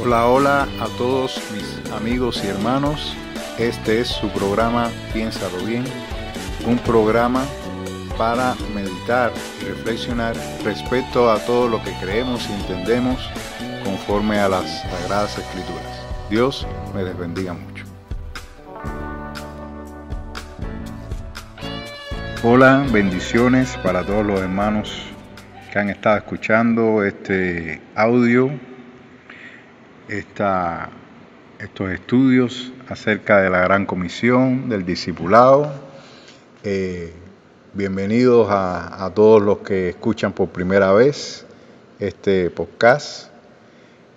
Hola, hola a todos mis amigos y hermanos. Este es su programa Piénsalo Bien, un programa para meditar y reflexionar respecto a todo lo que creemos y entendemos conforme a las Sagradas Escrituras. Dios me les bendiga mucho. Hola, bendiciones para todos los hermanos que han estado escuchando este audio, estos estudios acerca de la Gran Comisión, del discipulado. Bienvenidos a todos los que escuchan por primera vez este podcast.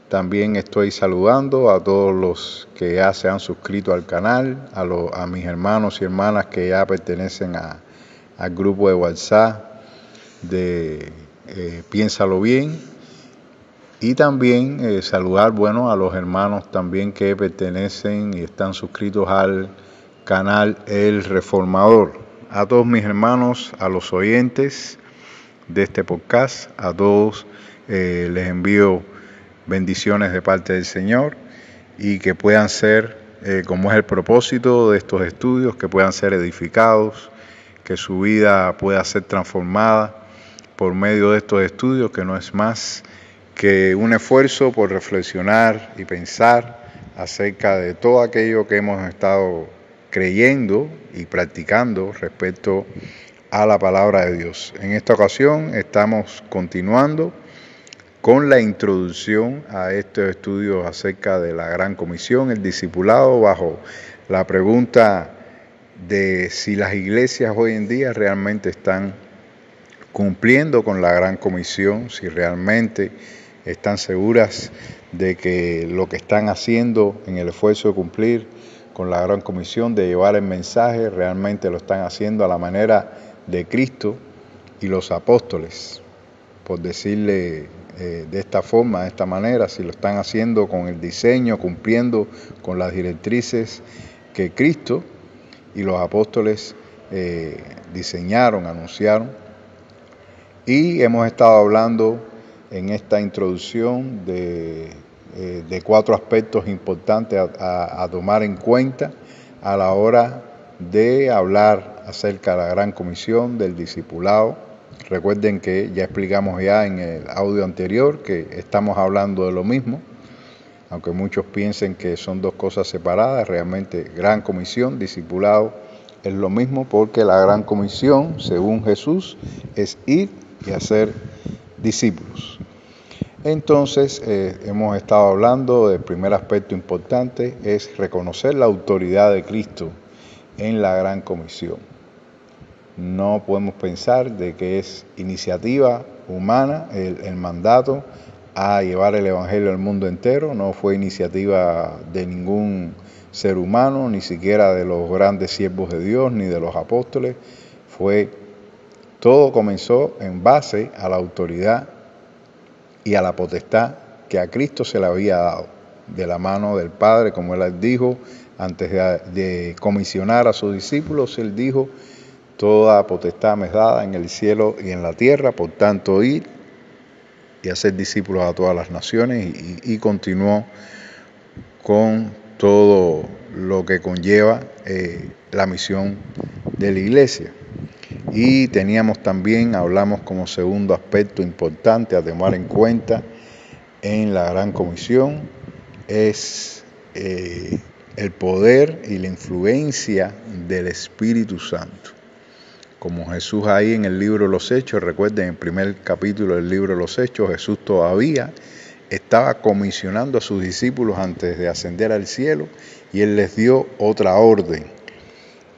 También estoy saludando a todos los que ya se han suscrito al canal, a mis hermanos y hermanas que ya pertenecen al grupo de WhatsApp de Piénsalo Bien. Y también saludar, a los hermanos también que pertenecen y están suscritos al canal El Reformador. A todos mis hermanos, a los oyentes de este podcast, a todos les envío bendiciones de parte del Señor y que puedan ser, como es el propósito de estos estudios, que puedan ser edificados, que su vida pueda ser transformada por medio de estos estudios, que no es más que un esfuerzo por reflexionar y pensar acerca de todo aquello que hemos estado creyendo y practicando respecto a la palabra de Dios. En esta ocasión estamos continuando con la introducción a estos estudios acerca de la Gran Comisión, el discipulado, bajo la pregunta de si las iglesias hoy en día realmente están cumpliendo con la Gran Comisión, si realmente están seguras de que lo que están haciendo en el esfuerzo de cumplir con la Gran Comisión, de llevar el mensaje, realmente lo están haciendo a la manera de Cristo y los apóstoles, por decirle de esta forma, de esta manera, si lo están haciendo con el diseño, cumpliendo con las directrices que Cristo y los apóstoles diseñaron, anunciaron. Y hemos estado hablando en esta introducción de 4 aspectos importantes a tomar en cuenta a la hora de hablar acerca de la Gran Comisión, del discipulado. Recuerden que ya explicamos ya en el audio anterior que estamos hablando de lo mismo, aunque muchos piensen que son 2 cosas separadas. Realmente Gran Comisión, discipulado es lo mismo, porque la Gran Comisión, según Jesús, es ir y hacer discípulos. Entonces hemos estado hablando del primer aspecto importante, es reconocer la autoridad de Cristo en la Gran Comisión. No podemos pensar de que es iniciativa humana el mandato a llevar el Evangelio al mundo entero. No fue iniciativa de ningún ser humano, ni siquiera de los grandes siervos de Dios, ni de los apóstoles. Todo comenzó en base a la autoridad y a la potestad que a Cristo se le había dado, de la mano del Padre, como Él dijo, antes de comisionar a sus discípulos. Él dijo: toda potestad me es dada en el cielo y en la tierra, por tanto ir y hacer discípulos a todas las naciones, y continuó con todo lo que conlleva la misión de la iglesia. Y hablamos como segundo aspecto importante a tomar en cuenta en la Gran Comisión, es el poder y la influencia del Espíritu Santo. Como Jesús ahí en el libro de los Hechos, recuerden, en el primer capítulo del libro de los Hechos, Jesús todavía estaba comisionando a sus discípulos antes de ascender al cielo, y Él les dio otra orden: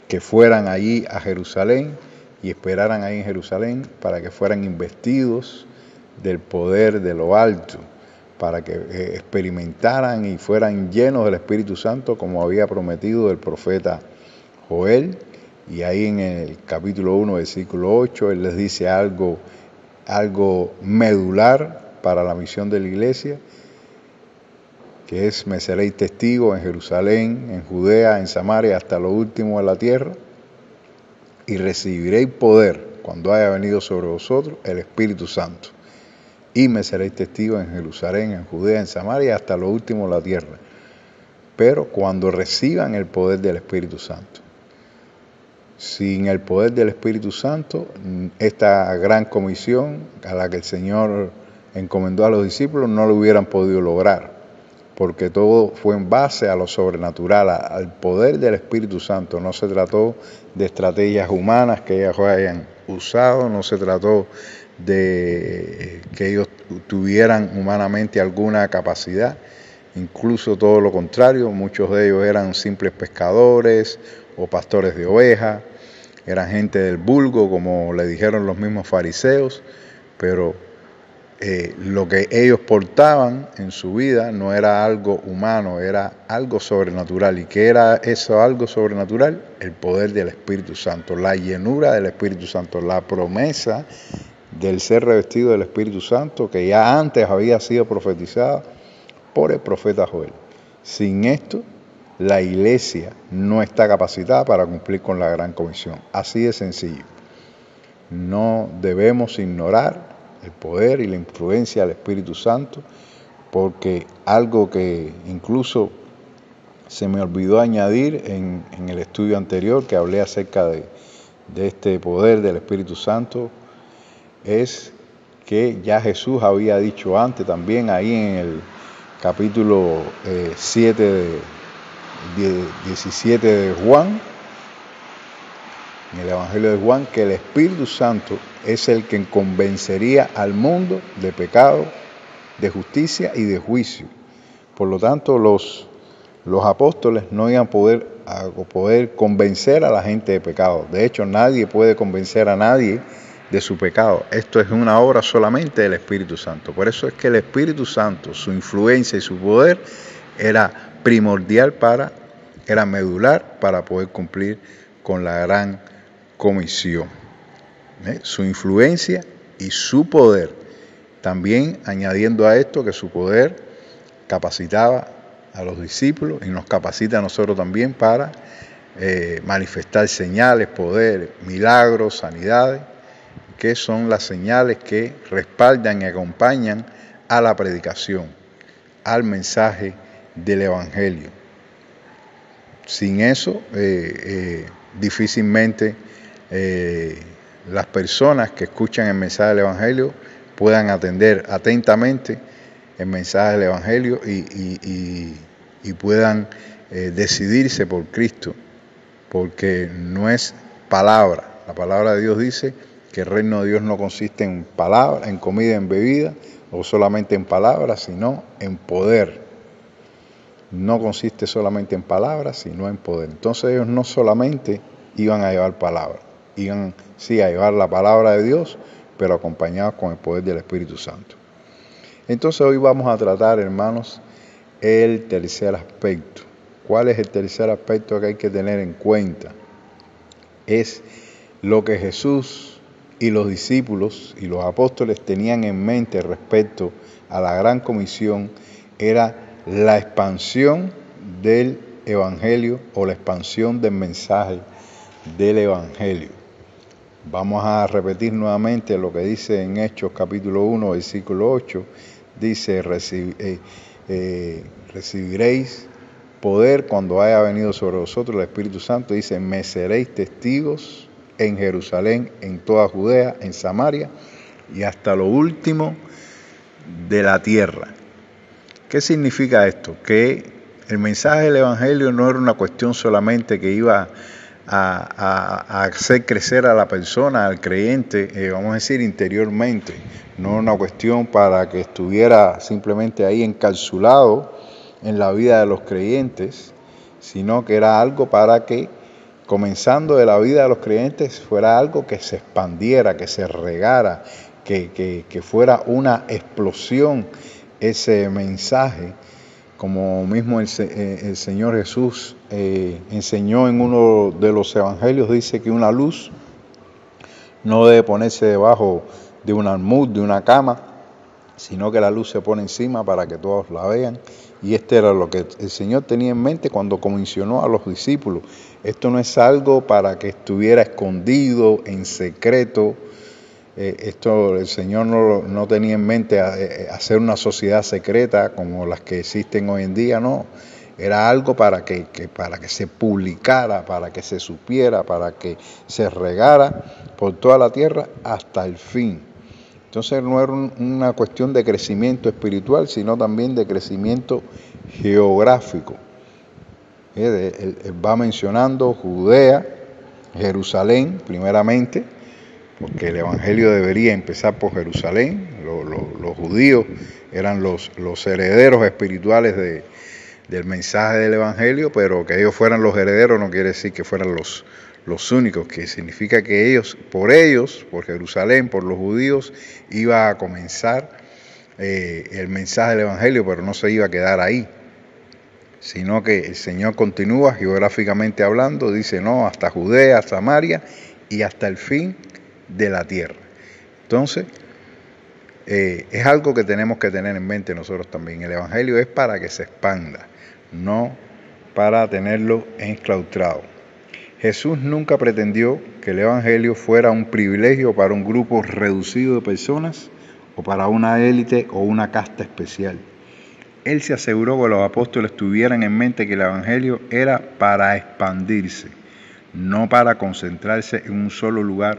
que fueran allí a Jerusalén y esperaran ahí en Jerusalén para que fueran investidos del poder de lo alto, para que experimentaran y fueran llenos del Espíritu Santo, como había prometido el profeta Joel. Y ahí en el capítulo 1, versículo 8, Él les dice algo medular para la misión de la iglesia, que es: me seréis testigos en Jerusalén, en Judea, en Samaria, hasta lo último de la tierra, y recibiréis poder cuando haya venido sobre vosotros el Espíritu Santo, y me seréis testigos en Jerusalén, en Judea, en Samaria, hasta lo último de la tierra. Pero cuando reciban el poder del Espíritu Santo. Sin el poder del Espíritu Santo, esta gran comisión a la que el Señor encomendó a los discípulos no lo hubieran podido lograr, porque todo fue en base a lo sobrenatural, al poder del Espíritu Santo. No se trató de estrategias humanas que ellos hayan usado, no se trató de que ellos tuvieran humanamente alguna capacidad, incluso todo lo contrario. Muchos de ellos eran simples pescadores o pastores de ovejas, eran gente del vulgo, como le dijeron los mismos fariseos, pero lo que ellos portaban en su vida no era algo humano, era algo sobrenatural. ¿Y qué era eso algo sobrenatural? El poder del Espíritu Santo, la llenura del Espíritu Santo, la promesa del ser revestido del Espíritu Santo que ya antes había sido profetizada por el profeta Joel. Sin esto, la iglesia no está capacitada para cumplir con la gran comisión. Así de sencillo. No debemos ignorar el poder y la influencia del Espíritu Santo, porque algo que incluso se me olvidó añadir en el estudio anterior que hablé acerca de este poder del Espíritu Santo, es que ya Jesús había dicho antes también ahí en el capítulo 17 de Juan, en el Evangelio de Juan, que el Espíritu Santo es el que convencería al mundo de pecado, de justicia y de juicio. Por lo tanto, los apóstoles no iban a poder convencer a la gente de pecado. De hecho, nadie puede convencer a nadie de su pecado. Esto es una obra solamente del Espíritu Santo. Por eso es que el Espíritu Santo, su influencia y su poder era primordial, era medular para poder cumplir con la gran comisión. Su influencia y su poder. También añadiendo a esto que su poder capacitaba a los discípulos y nos capacita a nosotros también para manifestar señales, poder, milagros, sanidades, que son las señales que respaldan y acompañan a la predicación, al mensaje del Evangelio. Sin eso, difícilmente las personas que escuchan el mensaje del Evangelio puedan atender atentamente el mensaje del Evangelio y puedan decidirse por Cristo, porque no es palabra. La palabra de Dios dice que el reino de Dios no consiste en palabra, en comida, en bebida, o solamente en palabras, sino en poder. No consiste solamente en palabras, sino en poder. Entonces ellos no solamente iban a llevar palabra, iban sí a llevar la palabra de Dios, pero acompañados con el poder del Espíritu Santo. Entonces hoy vamos a tratar, hermanos, el tercer aspecto. ¿Cuál es el tercer aspecto que hay que tener en cuenta? Es lo que Jesús y los discípulos y los apóstoles tenían en mente respecto a la gran comisión, era la expansión del Evangelio o la expansión del mensaje del Evangelio. Vamos a repetir nuevamente lo que dice en Hechos capítulo 1, versículo 8. Dice, recibiréis poder cuando haya venido sobre vosotros el Espíritu Santo. Dice, me seréis testigos en Jerusalén, en toda Judea, en Samaria y hasta lo último de la tierra. ¿Qué significa esto? Que el mensaje del Evangelio no era una cuestión solamente que iba a hacer crecer a la persona, al creyente, vamos a decir interiormente. No era una cuestión para que estuviera simplemente ahí encapsulado en la vida de los creyentes, sino que era algo para que, comenzando de la vida de los creyentes, fuera algo que se expandiera, que se regara, que fuera una explosión ese mensaje, como mismo el Señor Jesús enseñó en uno de los evangelios. Dice que una luz no debe ponerse debajo de un almud, de una cama, sino que la luz se pone encima para que todos la vean. Y este era lo que el Señor tenía en mente cuando comisionó a los discípulos. Esto no es algo para que estuviera escondido, en secreto, Esto el Señor no tenía en mente hacer una sociedad secreta como las que existen hoy en día, no. Era algo para que se publicara, para que se supiera, para que se regara por toda la tierra hasta el fin. Entonces no era una cuestión de crecimiento espiritual, sino también de crecimiento geográfico. Él va mencionando Judea, Jerusalén primeramente, porque el Evangelio debería empezar por Jerusalén. Los judíos eran los herederos espirituales del mensaje del Evangelio, pero que ellos fueran los herederos no quiere decir que fueran los únicos, que significa que por Jerusalén, por los judíos, iba a comenzar el mensaje del Evangelio, pero no se iba a quedar ahí, sino que el Señor continúa geográficamente hablando, dice no, hasta Judea, Samaria y hasta el fin de la tierra. Entonces, es algo que tenemos que tener en mente nosotros también. El Evangelio es para que se expanda, no para tenerlo enclaustrado. Jesús nunca pretendió que el Evangelio fuera un privilegio para un grupo reducido de personas o para una élite o una casta especial. Él se aseguró que los apóstoles tuvieran en mente que el Evangelio era para expandirse, no para concentrarse en un solo lugar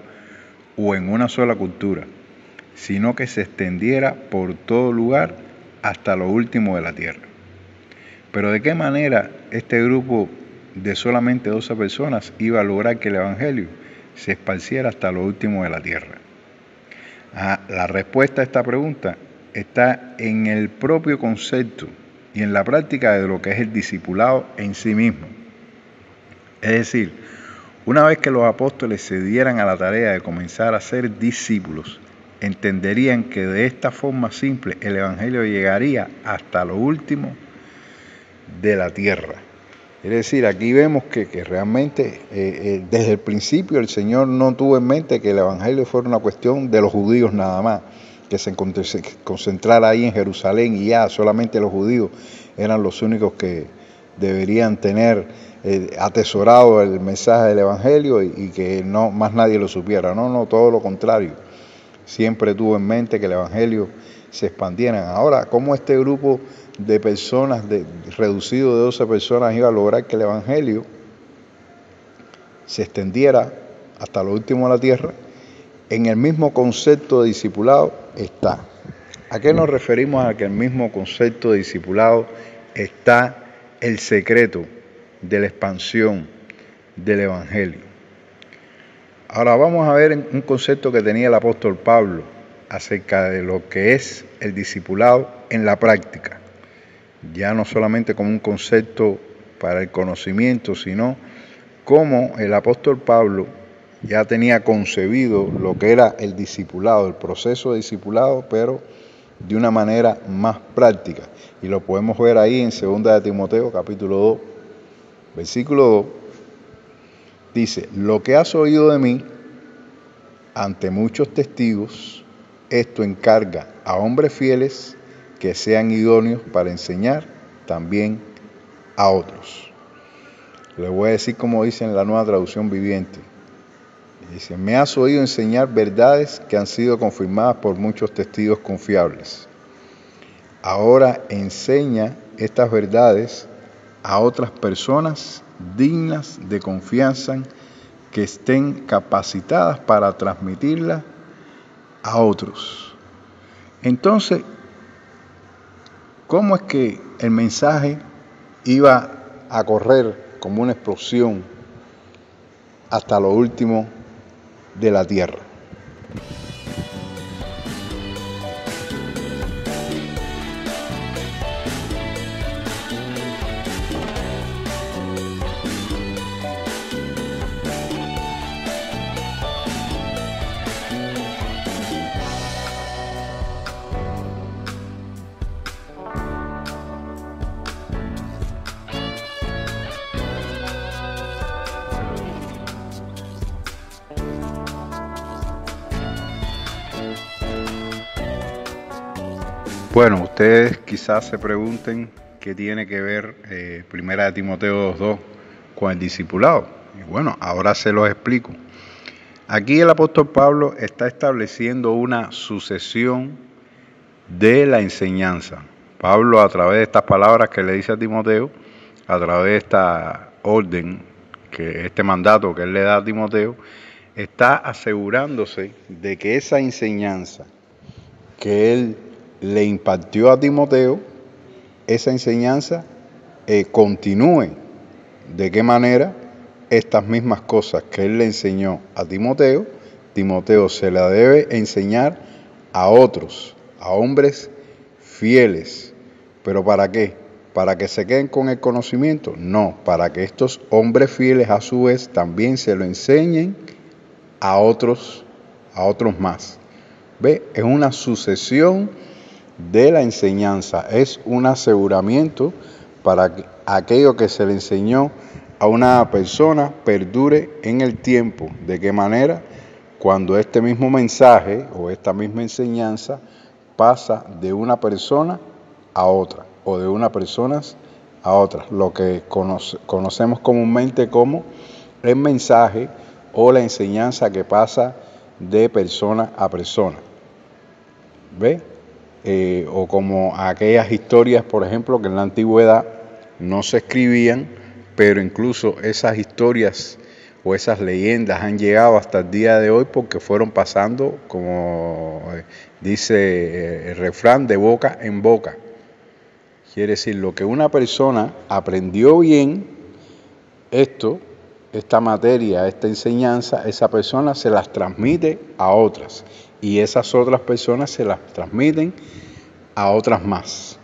o en una sola cultura, sino que se extendiera por todo lugar hasta lo último de la tierra. Pero ¿de qué manera este grupo de solamente 12 personas iba a lograr que el Evangelio se esparciera hasta lo último de la tierra? La respuesta a esta pregunta está en el propio concepto y en la práctica de lo que es el discipulado en sí mismo. Es decir, una vez que los apóstoles se dieran a la tarea de comenzar a ser discípulos, entenderían que de esta forma simple el Evangelio llegaría hasta lo último de la tierra. Es decir, aquí vemos que realmente desde el principio el Señor no tuvo en mente que el Evangelio fuera una cuestión de los judíos nada más, que se concentrara ahí en Jerusalén y ya solamente los judíos eran los únicos que deberían tener atesorado el mensaje del Evangelio y que no más nadie lo supiera. No, todo lo contrario. Siempre tuvo en mente que el Evangelio se expandiera. Ahora, ¿cómo este grupo de personas, reducido de 12 personas, iba a lograr que el Evangelio se extendiera hasta lo último de la tierra? En el mismo concepto de discipulado está. ¿A qué nos referimos a que el mismo concepto de discipulado está el secreto de la expansión del Evangelio? Ahora vamos a ver un concepto que tenía el apóstol Pablo acerca de lo que es el discipulado en la práctica. Ya no solamente como un concepto para el conocimiento, sino como el apóstol Pablo ya tenía concebido lo que era el discipulado, el proceso de discipulado, pero de una manera más práctica. Y lo podemos ver ahí en 2 de Timoteo, capítulo 2, versículo 2. Dice, lo que has oído de mí ante muchos testigos, esto encarga a hombres fieles que sean idóneos para enseñar también a otros. Le voy a decir como dice en la Nueva Traducción Viviente. Dice, me has oído enseñar verdades que han sido confirmadas por muchos testigos confiables. Ahora enseña estas verdades a otras personas dignas de confianza que estén capacitadas para transmitirlas a otros. Entonces, ¿cómo es que el mensaje iba a correr como una explosión hasta lo último de la tierra? Bueno, ustedes quizás se pregunten qué tiene que ver 1 de Timoteo 2.2 con el discipulado. Y bueno, ahora se los explico. Aquí el apóstol Pablo está estableciendo una sucesión de la enseñanza. Pablo, a través de estas palabras que le dice a Timoteo, a través de esta orden, este mandato que él le da a Timoteo, está asegurándose de que esa enseñanza que él le impartió a Timoteo, esa enseñanza continúe. ¿De qué manera? Estas mismas cosas que él le enseñó a Timoteo, Timoteo se la debe enseñar a otros, a hombres fieles. ¿Pero para qué? ¿Para que se queden con el conocimiento? No, para que estos hombres fieles a su vez también se lo enseñen a otros más. ¿Ve? Es una sucesión de la enseñanza, es un aseguramiento para que aquello que se le enseñó a una persona perdure en el tiempo. ¿De qué manera? Cuando este mismo mensaje o esta misma enseñanza pasa de una persona a otra o de una persona a otra, lo que conocemos comúnmente como el mensaje o la enseñanza que pasa de persona a persona. ¿Ve? O como aquellas historias, por ejemplo, que en la antigüedad no se escribían, pero incluso esas historias o esas leyendas han llegado hasta el día de hoy porque fueron pasando, como dice el refrán, de boca en boca. Quiere decir, lo que una persona aprendió bien, esta materia, esta enseñanza, esa persona se las transmite a otras y esas otras personas se las transmiten a otras más.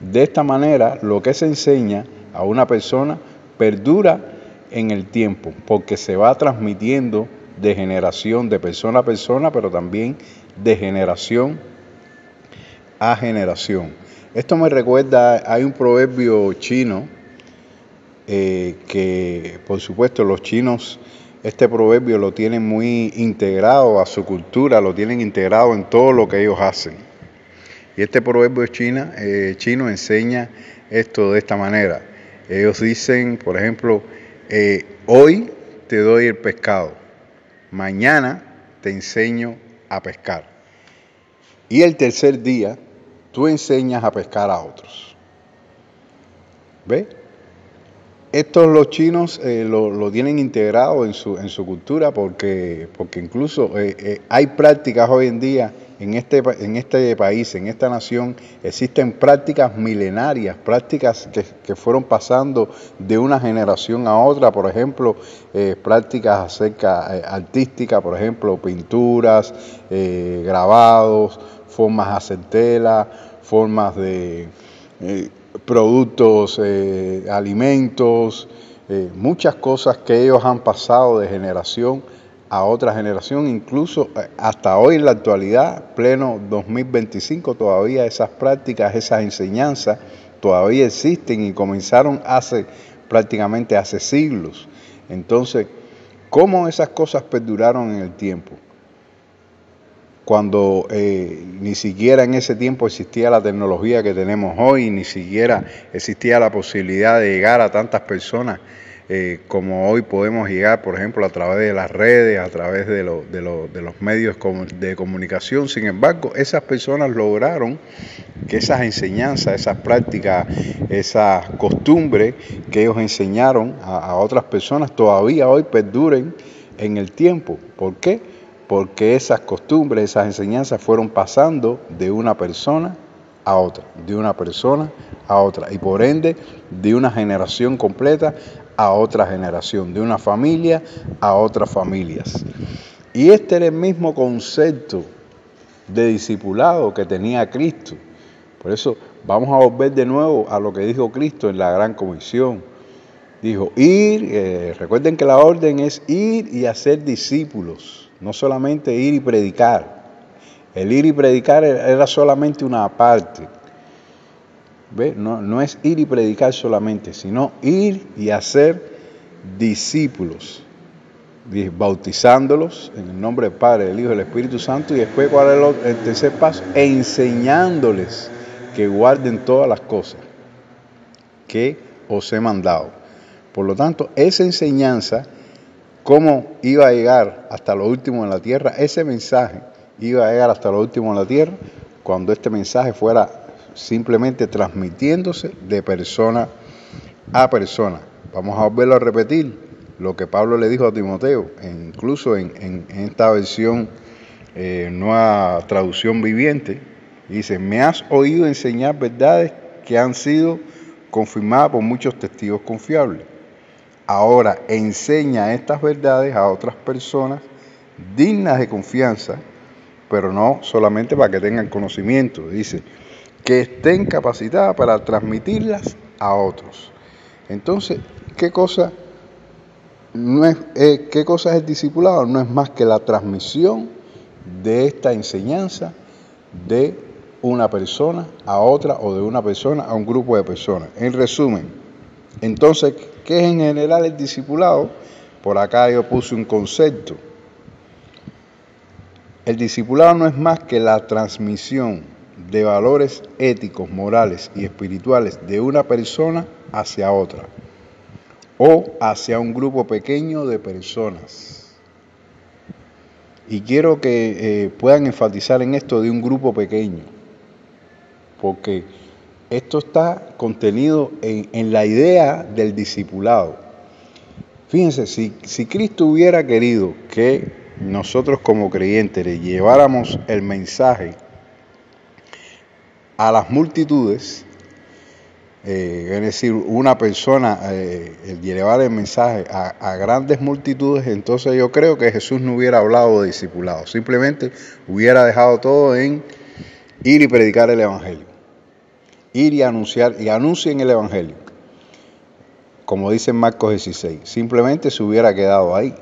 De esta manera, lo que se enseña a una persona perdura en el tiempo, porque se va transmitiendo de generación, de persona a persona, pero también de generación a generación. Esto me recuerda, hay un proverbio chino, que por supuesto los chinos este proverbio lo tienen muy integrado a su cultura, lo tienen integrado en todo lo que ellos hacen. Y este proverbio chino enseña esto de esta manera. Ellos dicen, por ejemplo, hoy te doy el pescado, mañana te enseño a pescar. Y el tercer día tú enseñas a pescar a otros. ¿Ve? Estos los chinos lo tienen integrado en su cultura porque incluso hay prácticas hoy en día en este país, en esta nación, existen prácticas milenarias, prácticas que fueron pasando de una generación a otra, por ejemplo, prácticas artísticas, por ejemplo, pinturas, grabados, formas de hacer tela, formas de productos, alimentos, muchas cosas que ellos han pasado de generación a otra generación, incluso hasta hoy en la actualidad, pleno 2025, todavía esas prácticas, esas enseñanzas todavía existen y comenzaron prácticamente hace siglos. Entonces, ¿cómo esas cosas perduraron en el tiempo? Cuando ni siquiera en ese tiempo existía la tecnología que tenemos hoy, ni siquiera existía la posibilidad de llegar a tantas personas como hoy podemos llegar, por ejemplo, a través de las redes, a través de los medios de comunicación. Sin embargo, esas personas lograron que esas enseñanzas, esas prácticas, esas costumbres que ellos enseñaron a otras personas todavía hoy perduren en el tiempo. ¿Por qué? Porque esas costumbres, esas enseñanzas fueron pasando de una persona a otra, de una persona a otra, y por ende de una generación completa a otra generación, de una familia a otras familias. Y este era el mismo concepto de discipulado que tenía Cristo. Por eso vamos a volver de nuevo a lo que dijo Cristo en la Gran Comisión. Dijo, recuerden que la orden es ir y hacer discípulos. No solamente ir y predicar. El ir y predicar era solamente una parte. ¿Ve? No es ir y predicar solamente, sino ir y hacer discípulos. Bautizándolos en el nombre del Padre, del Hijo y del Espíritu Santo. Y después, ¿cuál es el tercer paso? Enseñándoles que guarden todas las cosas que os he mandado. Por lo tanto, esa enseñanza cómo iba a llegar hasta lo último en la tierra. Ese mensaje iba a llegar hasta lo último en la tierra cuando este mensaje fuera simplemente transmitiéndose de persona a persona. Vamos a volverlo a repetir, lo que Pablo le dijo a Timoteo, incluso en esta versión, nueva traducción viviente, dice: me has oído enseñar verdades que han sido confirmadas por muchos testigos confiables. Ahora enseña estas verdades a otras personas dignas de confianza, pero no solamente para que tengan conocimiento, dice, que estén capacitadas para transmitirlas a otros. Entonces, ¿qué cosa es el discipulado? No es más que la transmisión de esta enseñanza de una persona a otra o de una persona a un grupo de personas. En resumen, entonces, ¿qué es en general el discipulado? Por acá yo puse un concepto. El discipulado no es más que la transmisión de valores éticos, morales y espirituales de una persona hacia otra o hacia un grupo pequeño de personas. Y quiero que puedan enfatizar en esto de un grupo pequeño, porque esto está contenido en la idea del discipulado. Fíjense, si Cristo hubiera querido que nosotros como creyentes le lleváramos el mensaje a las multitudes, es decir, una persona llevar el mensaje a grandes multitudes, entonces yo creo que Jesús no hubiera hablado de discipulado, simplemente hubiera dejado todo en ir y predicar el evangelio, ir y anunciar, y anuncien el evangelio, como dice en Marcos 16, simplemente se hubiera quedado ahí,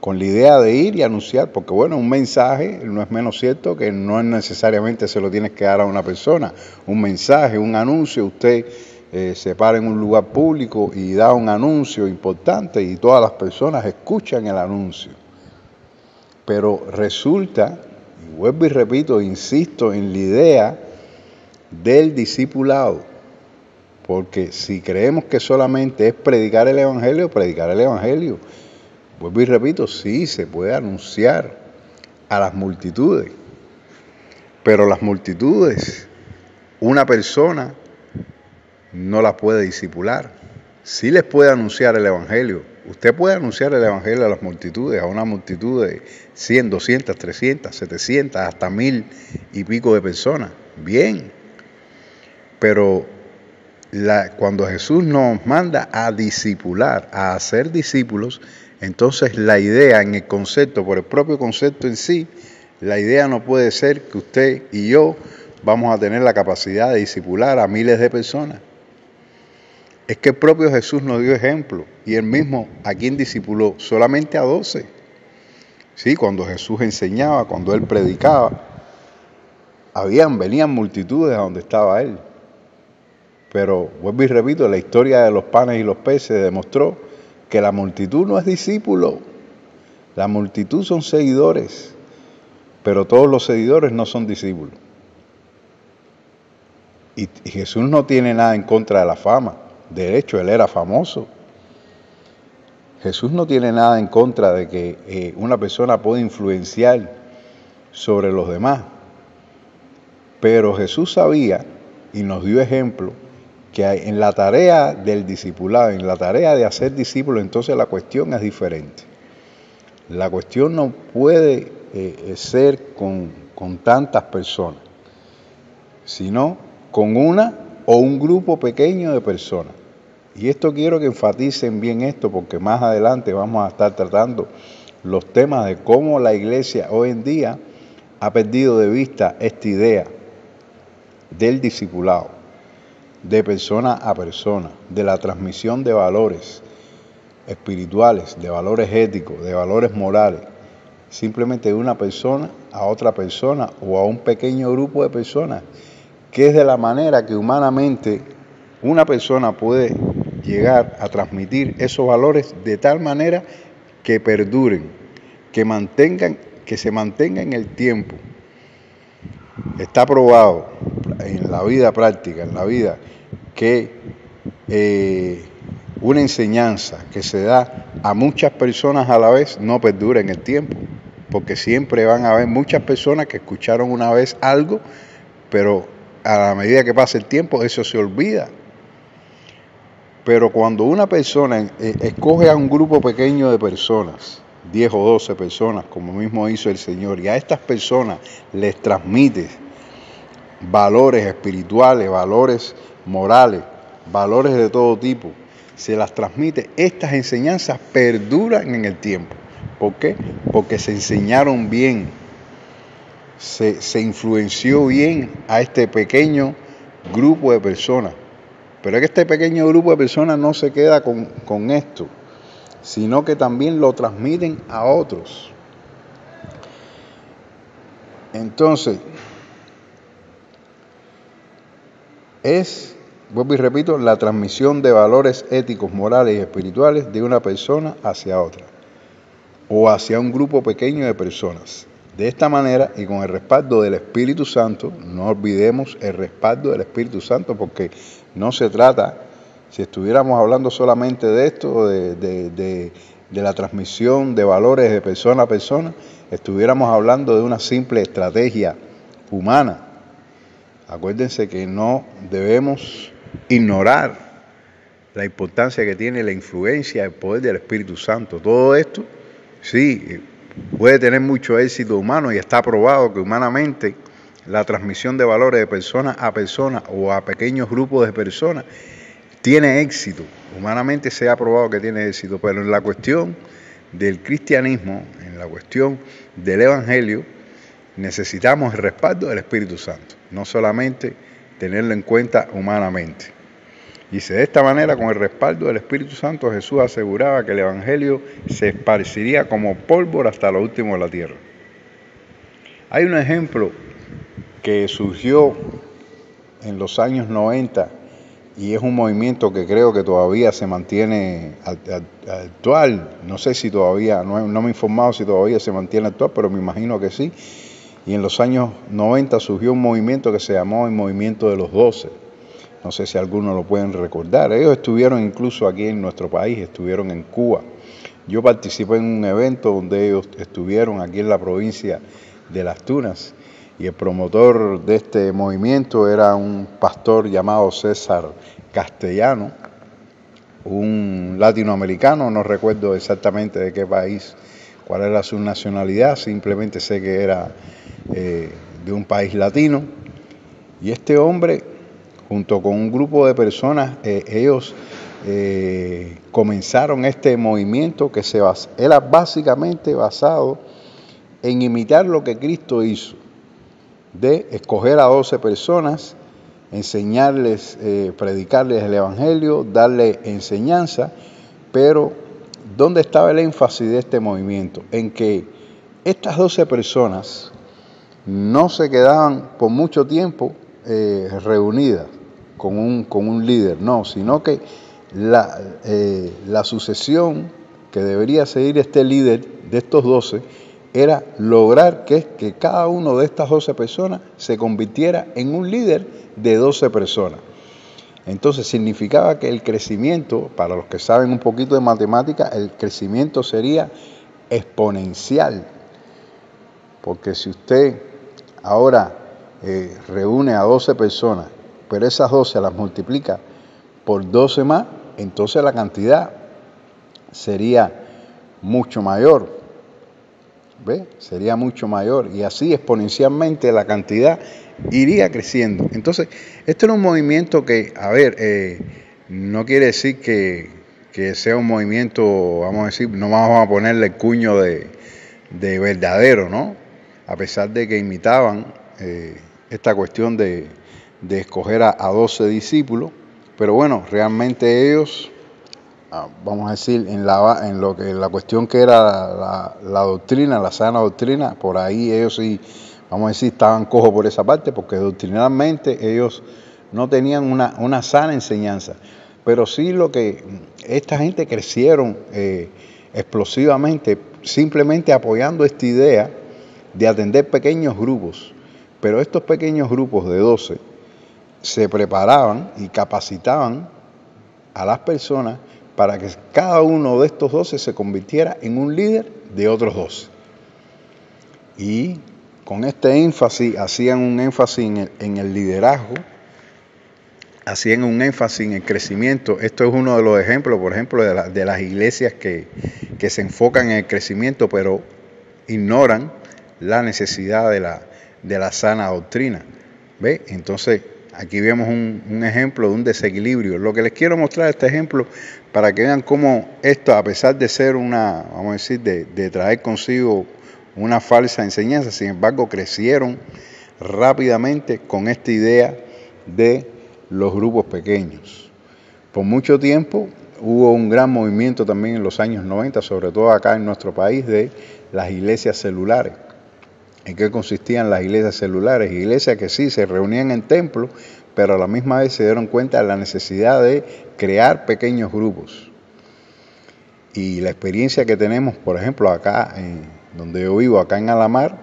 con la idea de ir y anunciar, porque bueno, un mensaje no es menos cierto que no es necesariamente se lo tienes que dar a una persona. Un mensaje, un anuncio, usted se para en un lugar público y da un anuncio importante y todas las personas escuchan el anuncio. Pero resulta, y vuelvo y repito, insisto en la idea del discipulado, porque si creemos que solamente es predicar el evangelio, vuelvo y repito, sí, se puede anunciar a las multitudes, pero las multitudes, una persona no las puede discipular. Sí les puede anunciar el evangelio. Usted puede anunciar el evangelio a las multitudes, a una multitud de 100, 200, 300, 700, hasta 1000 y pico de personas. Bien, pero cuando Jesús nos manda a discipular, a hacer discípulos, entonces la idea en el concepto, por el propio concepto en sí, la idea no puede ser que usted y yo vamos a tener la capacidad de discipular a miles de personas. Es que el propio Jesús nos dio ejemplo, y él mismo, ¿a quién discipuló? Solamente a 12. Sí, cuando Jesús enseñaba, cuando él predicaba, venían multitudes a donde estaba él. Pero vuelvo y repito, la historia de los panes y los peces demostró que la multitud no es discípulo, la multitud son seguidores, pero todos los seguidores no son discípulos. Y Jesús no tiene nada en contra de la fama, de hecho él era famoso. Jesús no tiene nada en contra de que una persona pueda influenciar sobre los demás, pero Jesús sabía y nos dio ejemplo que en la tarea del discipulado, en la tarea de hacer discípulos, entonces la cuestión es diferente. La cuestión no puede ser con tantas personas, sino con una o un grupo pequeño de personas. Y esto quiero que enfaticen bien esto, porque más adelante vamos a estar tratando los temas de cómo la iglesia hoy en día ha perdido de vista esta idea del discipulado, de persona a persona, de la transmisión de valores espirituales, de valores éticos, de valores morales, simplemente de una persona a otra persona o a un pequeño grupo de personas, que es de la manera que humanamente una persona puede llegar a transmitir esos valores de tal manera que perduren, que se mantengan en el tiempo. Está probado en la vida práctica, en la vida, que una enseñanza que se da a muchas personas a la vez no perdura en el tiempo, porque siempre van a haber muchas personas que escucharon una vez algo, pero a la medida que pasa el tiempo eso se olvida. Pero cuando una persona escoge a un grupo pequeño de personas, 10 o 12 personas, como mismo hizo el Señor, y a estas personas les transmite valores espirituales, valores morales, valores de todo tipo, se las transmite, estas enseñanzas perduran en el tiempo. ¿Por qué? Porque se enseñaron bien, se influenció bien a este pequeño grupo de personas. Pero es que este pequeño grupo de personas no se queda con esto, sino que también lo transmiten a otros. Entonces, vuelvo y repito, la transmisión de valores éticos, morales y espirituales de una persona hacia otra, o hacia un grupo pequeño de personas. De esta manera, y con el respaldo del Espíritu Santo, no olvidemos el respaldo del Espíritu Santo, porque no se trata, si estuviéramos hablando solamente de esto, de la transmisión de valores de persona a persona, estuviéramos hablando de una simple estrategia humana. Acuérdense que no debemos ignorar la importancia que tiene la influencia, el poder del Espíritu Santo. Todo esto, sí, puede tener mucho éxito humano y está probado que humanamente la transmisión de valores de persona a persona o a pequeños grupos de personas tiene éxito. Humanamente se ha probado que tiene éxito, pero en la cuestión del cristianismo, en la cuestión del evangelio, necesitamos el respaldo del Espíritu Santo, no solamente tenerlo en cuenta humanamente. Dice, de esta manera, con el respaldo del Espíritu Santo, Jesús aseguraba que el Evangelio se esparciría como pólvora hasta lo último de la tierra. Hay un ejemplo que surgió en los años 90 y es un movimiento que creo que todavía se mantiene actual. No sé si todavía, no me he informado si todavía se mantiene actual, pero me imagino que sí. Y en los años 90 surgió un movimiento que se llamó el Movimiento de los 12. No sé si algunos lo pueden recordar. Ellos estuvieron incluso aquí en nuestro país, estuvieron en Cuba. Yo participé en un evento donde ellos estuvieron aquí en la provincia de Las Tunas. Y el promotor de este movimiento era un pastor llamado César Castellano, un latinoamericano, no recuerdo exactamente de qué país, cuál era su nacionalidad, simplemente sé que era de un país latino. Y este hombre, junto con un grupo de personas, ellos comenzaron este movimiento que era básicamente basado en imitar lo que Cristo hizo, de escoger a 12 personas, enseñarles, predicarles el Evangelio, darle enseñanza, pero ¿dónde estaba el énfasis de este movimiento? En que estas 12 personas no se quedaban por mucho tiempo reunidas con un líder, no, sino que la sucesión que debería seguir este líder de estos 12 era lograr que cada uno de estas 12 personas se convirtiera en un líder de 12 personas. Entonces significaba que el crecimiento, para los que saben un poquito de matemática, el crecimiento sería exponencial. Porque si usted ahora reúne a 12 personas, pero esas 12 las multiplica por 12 más, entonces la cantidad sería mucho mayor. ¿Ve? Sería mucho mayor y así exponencialmente la cantidad iría creciendo. Entonces, esto era un movimiento que, no quiere decir que sea un movimiento, vamos a decir, no vamos a ponerle el cuño de verdadero, ¿no? A pesar de que imitaban esta cuestión de escoger a 12 discípulos, pero bueno, realmente ellos, vamos a decir, en la cuestión que era la doctrina, la sana doctrina, por ahí ellos sí, vamos a decir, estaban cojos por esa parte, porque doctrinalmente ellos no tenían una sana enseñanza, pero sí lo que esta gente crecieron explosivamente, simplemente apoyando esta idea de atender pequeños grupos, pero estos pequeños grupos de 12 se preparaban y capacitaban a las personas para que cada uno de estos 12 se convirtiera en un líder de otros 12. Y con este énfasis, hacían un énfasis en el liderazgo, hacían un énfasis en el crecimiento. Esto es uno de los ejemplos, por ejemplo, de las iglesias que se enfocan en el crecimiento, pero ignoran la necesidad de la sana doctrina. ¿Ve? Entonces, aquí vemos un ejemplo de un desequilibrio. Lo que les quiero mostrar este ejemplo para que vean cómo esto, a pesar de ser vamos a decir, de traer consigo una falsa enseñanza, sin embargo, crecieron rápidamente con esta idea de los grupos pequeños. Por mucho tiempo hubo un gran movimiento también en los años 90, sobre todo acá en nuestro país, de las iglesias celulares. ¿En qué consistían las iglesias celulares? Iglesias que sí se reunían en templos, pero a la misma vez se dieron cuenta de la necesidad de crear pequeños grupos. Y la experiencia que tenemos, por ejemplo, acá, donde yo vivo, acá en Alamar,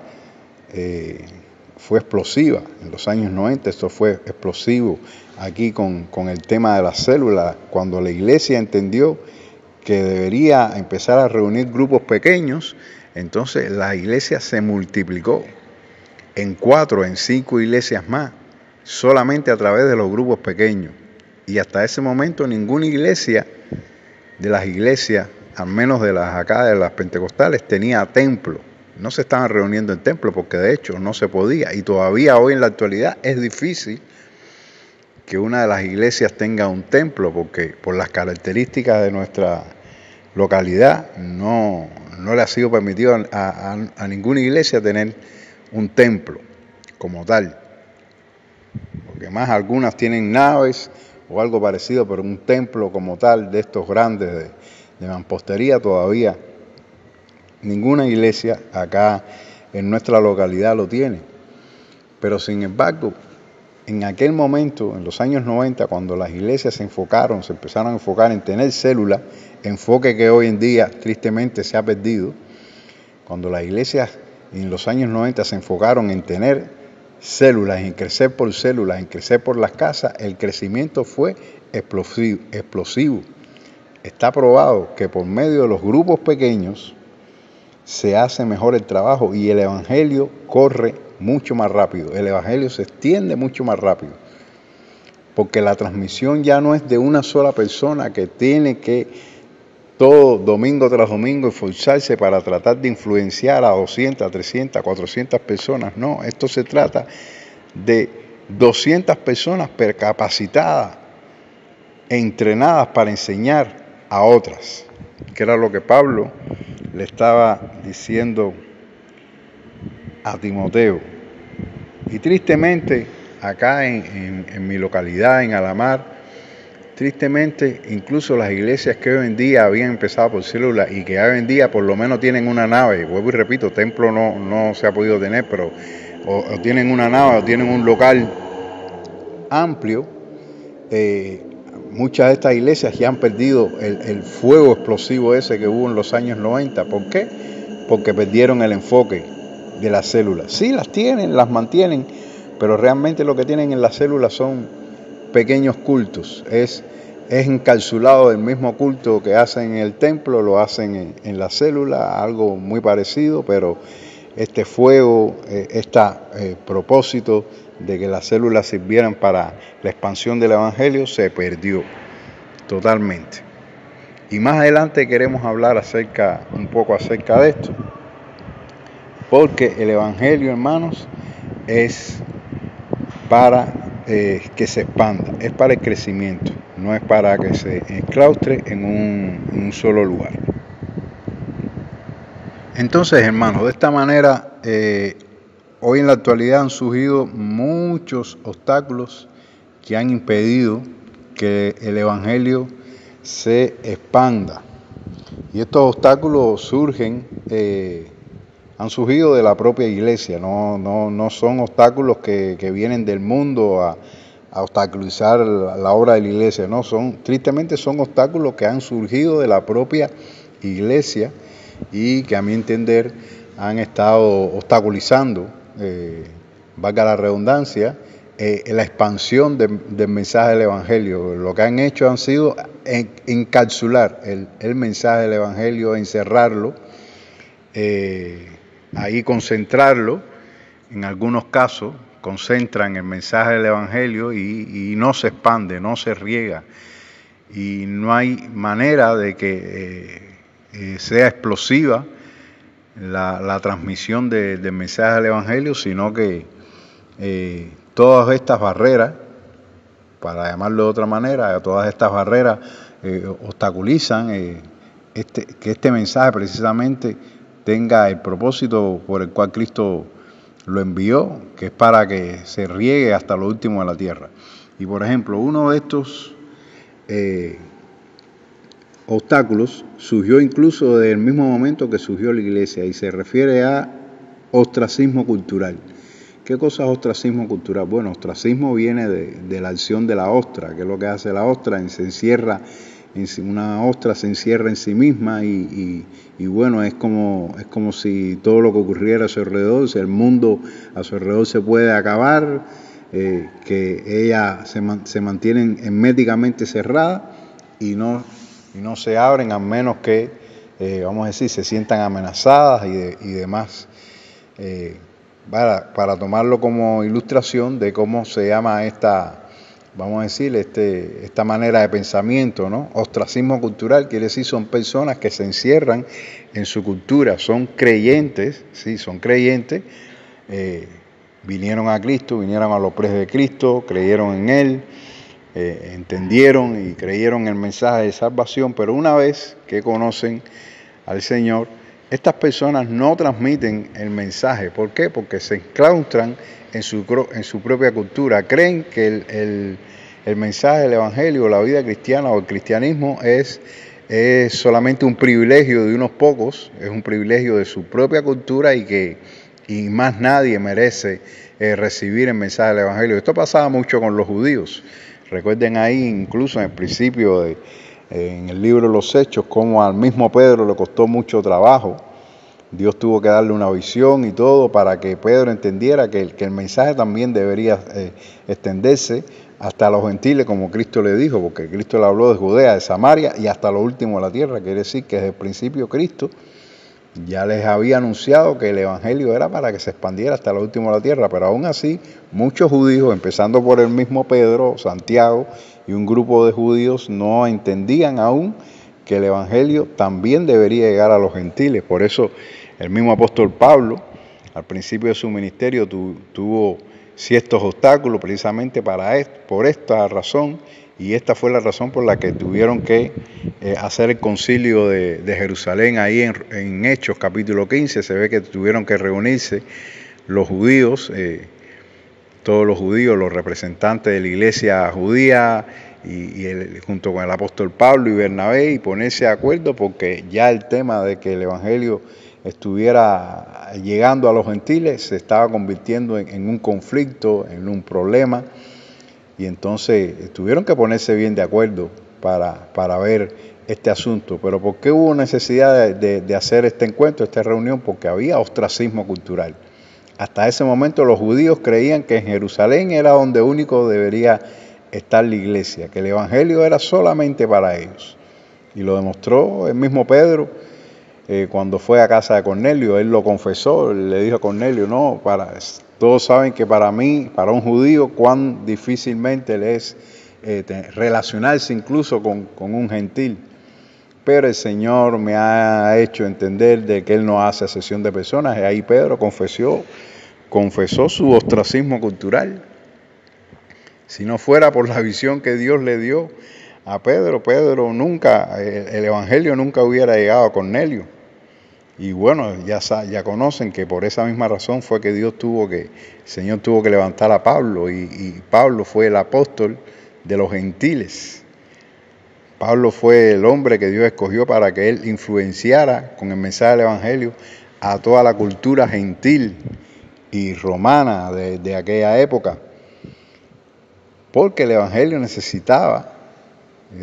fue explosiva. En los años 90 esto fue explosivo aquí con el tema de las células, cuando la iglesia entendió que debería empezar a reunir grupos pequeños. Entonces la iglesia se multiplicó en 4, en 5 iglesias más, solamente a través de los grupos pequeños. Y hasta ese momento ninguna iglesia de las iglesias, al menos de las acá, de las pentecostales, tenía templo. No se estaban reuniendo en templo porque de hecho no se podía. Y todavía hoy en la actualidad es difícil que una de las iglesias tenga un templo, porque por las características de nuestra localidad no le ha sido permitido a ninguna iglesia tener un templo como tal, porque más algunas tienen naves o algo parecido, pero un templo como tal de estos grandes de mampostería todavía ninguna iglesia acá en nuestra localidad lo tiene. Pero sin embargo, en aquel momento, en los años 90, cuando las iglesias se empezaron a enfocar en tener células, enfoque que hoy en día tristemente se ha perdido, cuando las iglesias en los años 90 se enfocaron en tener células, en crecer por células, en crecer por las casas, el crecimiento fue explosivo. Está probado que por medio de los grupos pequeños se hace mejor el trabajo y el evangelio corre mucho más rápido, el evangelio se extiende mucho más rápido, porque la transmisión ya no es de una sola persona que tiene que todo domingo tras domingo esforzarse para tratar de influenciar a 200, 300, 400 personas. No, esto se trata de 200 personas capacitadas, entrenadas para enseñar a otras, que era lo que Pablo le estaba diciendo a Timoteo. Y tristemente, acá en mi localidad, en Alamar, tristemente, incluso las iglesias que hoy en día habían empezado por células y que hoy en día por lo menos tienen una nave, vuelvo y repito, templo no se ha podido tener, pero o tienen una nave o tienen un local amplio, muchas de estas iglesias ya han perdido el fuego explosivo ese que hubo en los años 90. ¿Por qué? Porque perdieron el enfoque de las células. Sí, las tienen, las mantienen, pero realmente lo que tienen en las células son pequeños cultos. Es encapsulado del mismo culto que hacen en el templo, lo hacen en la célula, algo muy parecido, pero este fuego, este propósito de que las células sirvieran para la expansión del evangelio se perdió totalmente. Y más adelante queremos hablar un poco acerca de esto, porque el evangelio, hermanos, es para que se expanda, es para el crecimiento, no es para que se enclaustre en un solo lugar. Entonces, hermanos, de esta manera, hoy en la actualidad han surgido muchos obstáculos que han impedido que el evangelio se expanda. Y estos obstáculos han surgido de la propia iglesia, no son obstáculos que vienen del mundo a obstaculizar la obra de la iglesia, no, tristemente son obstáculos que han surgido de la propia iglesia y que a mi entender han estado obstaculizando, valga la redundancia, la expansión del mensaje del Evangelio. Lo que han hecho han sido encapsular el mensaje del Evangelio, encerrarlo, ahí concentrarlo. En algunos casos concentran el mensaje del Evangelio y no se expande, no se riega. Y no hay manera de que sea explosiva la transmisión del mensaje del Evangelio, sino que todas estas barreras, para llamarlo de otra manera, todas estas barreras obstaculizan que este mensaje precisamente tenga el propósito por el cual Cristo lo envió, que es para que se riegue hasta lo último de la tierra. Y por ejemplo, uno de estos obstáculos surgió incluso desde el mismo momento que surgió la iglesia y se refiere a ostracismo cultural. ¿Qué cosa es ostracismo cultural? Bueno, ostracismo viene de la acción de la ostra, que es lo que hace la ostra, una ostra se encierra en sí misma y bueno, es como si todo lo que ocurriera a su alrededor, si el mundo a su alrededor se puede acabar, que ella se mantienen herméticamente cerradas y no se abren a menos que, vamos a decir, se sientan amenazadas y demás. Para tomarlo como ilustración de cómo se llama esta, vamos a decir, esta manera de pensamiento, ¿no? Ostracismo cultural quiere decir son personas que se encierran en su cultura, son creyentes, sí, son creyentes, vinieron a Cristo, vinieron a los pies de Cristo, creyeron en Él, entendieron y creyeron el mensaje de salvación, pero una vez que conocen al Señor, estas personas no transmiten el mensaje. ¿Por qué? Porque se enclaustran en su propia cultura. Creen que el mensaje del Evangelio, la vida cristiana o el cristianismo es solamente un privilegio de unos pocos, es un privilegio de su propia cultura y más nadie merece recibir el mensaje del Evangelio. Esto pasaba mucho con los judíos. Recuerden ahí, incluso en el principio en el libro de los Hechos, como al mismo Pedro le costó mucho trabajo. Dios tuvo que darle una visión y todo para que Pedro entendiera que el mensaje también debería extenderse hasta los gentiles, como Cristo le dijo, porque Cristo le habló de Judea, de Samaria y hasta lo último de la tierra. Quiere decir que desde el principio Cristo ya les había anunciado que el Evangelio era para que se expandiera hasta lo último de la tierra, pero aún así muchos judíos, empezando por el mismo Pedro, Santiago y un grupo de judíos, no entendían aún que el Evangelio también debería llegar a los gentiles. Por eso el mismo apóstol Pablo, al principio de su ministerio, tuvo ciertos obstáculos precisamente por esta razón, y esta fue la razón por la que tuvieron que hacer el concilio de Jerusalén. Ahí en Hechos capítulo 15 se ve que tuvieron que reunirse los judíos, todos los judíos, los representantes de la iglesia judía, junto con el apóstol Pablo y Bernabé, y ponerse de acuerdo porque ya el tema de que el Evangelio estuviera llegando a los gentiles se estaba convirtiendo en un conflicto, en un problema, y entonces tuvieron que ponerse bien de acuerdo para ver este asunto. Pero ¿por qué hubo necesidad de hacer este encuentro, esta reunión? Porque había ostracismo cultural. Hasta ese momento los judíos creían que en Jerusalén era donde único debería estar la iglesia, que el Evangelio era solamente para ellos. Y lo demostró el mismo Pedro cuando fue a casa de Cornelio. Él lo confesó, le dijo a Cornelio, no, todos saben que para mí, para un judío, cuán difícilmente le es relacionarse incluso con un gentil. Pero el Señor me ha hecho entender de que Él no hace acepción de personas. Y ahí Pedro confesó su ostracismo cultural. Si no fuera por la visión que Dios le dio a Pedro nunca, el Evangelio nunca hubiera llegado a Cornelio. Y bueno, ya conocen que por esa misma razón fue que el Señor tuvo que levantar a Pablo, y Pablo fue el apóstol de los gentiles. Pablo fue el hombre que Dios escogió para que él influenciara con el mensaje del Evangelio a toda la cultura gentil y romana de aquella época, porque el Evangelio necesitaba,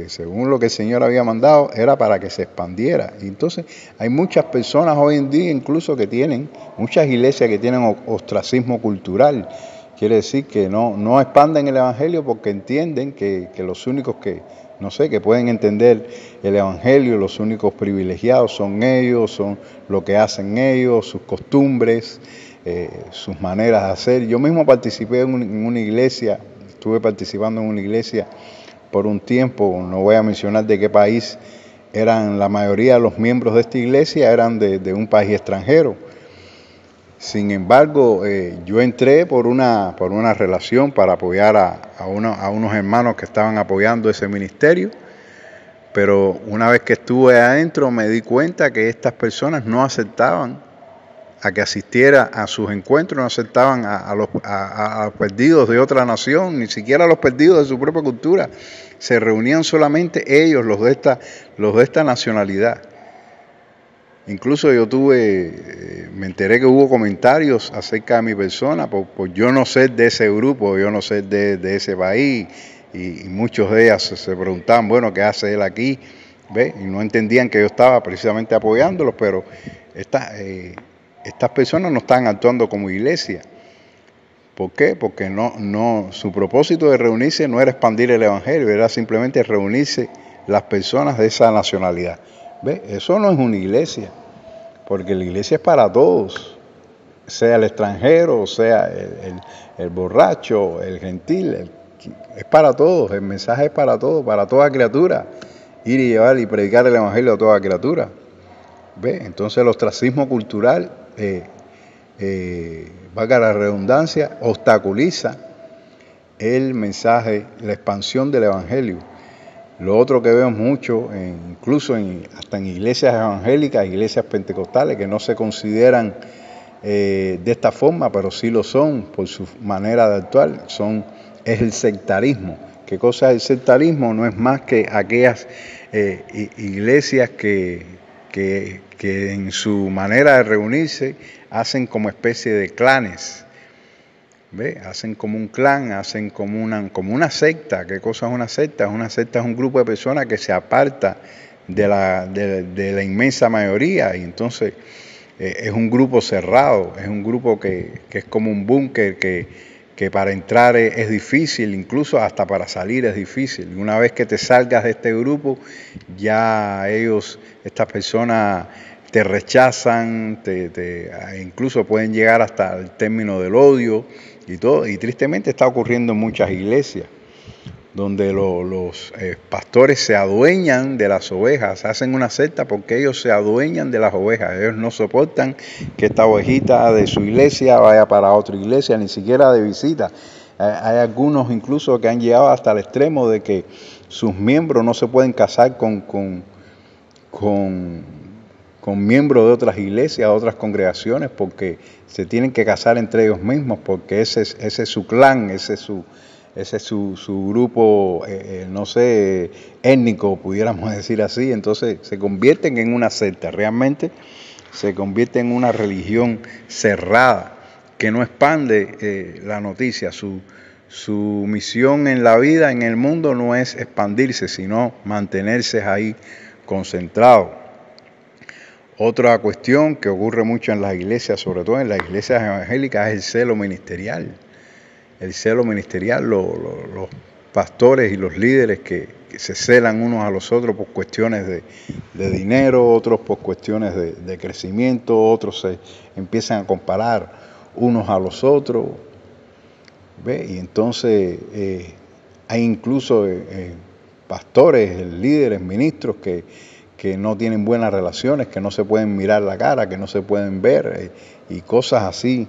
según lo que el Señor había mandado, era para que se expandiera. Y entonces hay muchas personas hoy en día incluso muchas iglesias que tienen ostracismo cultural, quiere decir que no expanden el Evangelio porque entienden que los únicos que, no sé, que pueden entender el Evangelio, los únicos privilegiados son ellos, son lo que hacen ellos, sus costumbres, sus maneras de hacer. Yo mismo participé en una iglesia, estuve participando en una iglesia por un tiempo, no voy a mencionar de qué país, la mayoría de los miembros de esta iglesia eran de un país extranjero. Sin embargo, yo entré por una relación para apoyar a unos hermanos que estaban apoyando ese ministerio, pero una vez que estuve adentro me di cuenta que estas personas no aceptaban a que asistiera a sus encuentros, no aceptaban a los perdidos de otra nación, ni siquiera a los perdidos de su propia cultura. Se reunían solamente ellos, los de esta nacionalidad. Incluso me enteré que hubo comentarios acerca de mi persona, por yo no ser de ese grupo, yo no ser de ese país, y muchos de ellas se preguntaban, bueno, ¿qué hace él aquí? ¿Ve? Y no entendían que yo estaba precisamente apoyándolos, pero estas personas no están actuando como iglesia. ¿Por qué? Porque su propósito de reunirse no era expandir el Evangelio, era simplemente reunirse las personas de esa nacionalidad. ¿Ve? Eso no es una iglesia, porque la iglesia es para todos, sea el extranjero, sea el borracho, el gentil, es para todos, el mensaje es para todos, para toda criatura, ir y llevar y predicar el Evangelio a toda criatura. ¿Ve? Entonces el ostracismo cultural, valga la redundancia, obstaculiza el mensaje, la expansión del Evangelio. Lo otro que veo mucho, incluso hasta en iglesias evangélicas, iglesias pentecostales, que no se consideran de esta forma, pero sí lo son por su manera de actuar, es el sectarismo. ¿Qué cosa es el sectarismo? No es más que aquellas iglesias que en su manera de reunirse hacen como especie de clanes. ¿Ve? Hacen como un clan, hacen como una secta. ¿Qué cosa es una secta? Una secta es un grupo de personas que se aparta de la inmensa mayoría, y entonces es un grupo cerrado, es un grupo que es como un búnker que para entrar es difícil, incluso hasta para salir es difícil. Y una vez que te salgas de este grupo, ya estas personas te rechazan, incluso pueden llegar hasta el término del odio y todo. Y tristemente está ocurriendo en muchas iglesias, donde los pastores se adueñan de las ovejas, hacen una secta porque ellos se adueñan de las ovejas. Ellos no soportan que esta ovejita de su iglesia vaya para otra iglesia, ni siquiera de visita. Hay algunos incluso que han llegado hasta el extremo de que sus miembros no se pueden casar con miembros de otras iglesias, de otras congregaciones, porque se tienen que casar entre ellos mismos, porque ese es su clan, ese es su grupo, no sé, étnico, pudiéramos decir así. Entonces se convierten en una secta, realmente se convierte en una religión cerrada, que no expande la noticia. Su misión en la vida, en el mundo, no es expandirse, sino mantenerse ahí concentrado. Otra cuestión que ocurre mucho en las iglesias, sobre todo en las iglesias evangélicas, es el celo ministerial. El celo ministerial, los pastores y los líderes que se celan unos a los otros por cuestiones de dinero, otros por cuestiones de crecimiento, otros se empiezan a comparar unos a los otros. ¿Ve? Y entonces hay incluso pastores, líderes, ministros que no tienen buenas relaciones, que no se pueden mirar la cara, que no se pueden ver, y cosas así